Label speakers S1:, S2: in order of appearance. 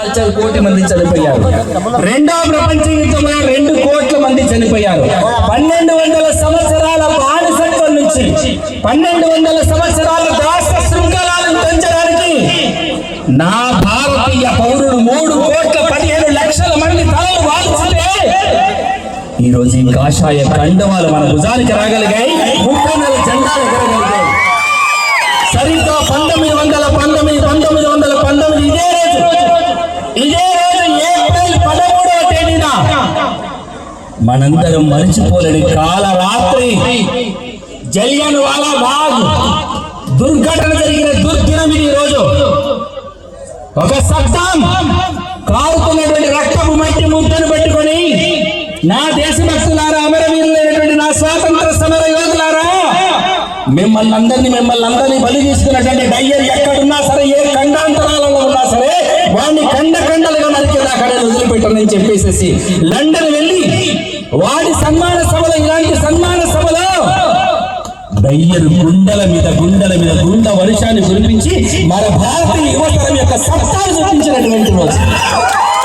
S1: 1,00,00,000 మంది చనిపోయారు. రెండవ ప్రపంచ యుద్ధంలో 2 కోట్ల మంది చనిపోయారు. 1200 సంవత్సరాల బానిసత్వం నుంచి 1200 సంవత్సరాల దాస శృంఖలాలను పెంచడానికి నా భారతీయ పౌరులు 3,15,00,000 మంది తలలు వాల్చుంటే ఈరోజు ఈ కాషాయ కండవాలు మన భుజానికి రాగలిగాయి. 30 నెలల జెండాలు ఎగరగలిగాయి. సరిగ్గా 1919 ఇదే రోజు ఏప్రిల్ 13వ తేదీన మనందరం మరిచిపోలేని కాలరాత్రి జలియన్ వాలా బాగ్ దుర్ఘటన జరిగిన దుర్దినం ఇది. రోజు ఒక సద్దాం కారుతున్నటువంటి రక్తపు మట్టి ముద్దను పెట్టుకొని, నా దేశభక్తులారా, అమరవీరులైనటువంటి నా స్వాతంత్ర సమర యోధులారా, మిమ్మల్ని అందరినీ బలి తీసుకున్నటువంటి డయ్యర్ ఎక్కడున్నా సరే, ఏ ఖండాంతరాలలో ఉన్నా సరే, వాడిని ఖండలుగా నరికేది అక్కడ వదిలిపెట్టనని చెప్పేసి లండన్ వెళ్ళి వాడి సన్మాన సభలో, ఇలాంటి సన్మాన సభలో డయ్యర్ గుండెల మీద గుండ వర్షాన్ని కురిపించి మన భారతీయ యువతరం యొక్క సత్తాను చూపించినటువంటి రోజు.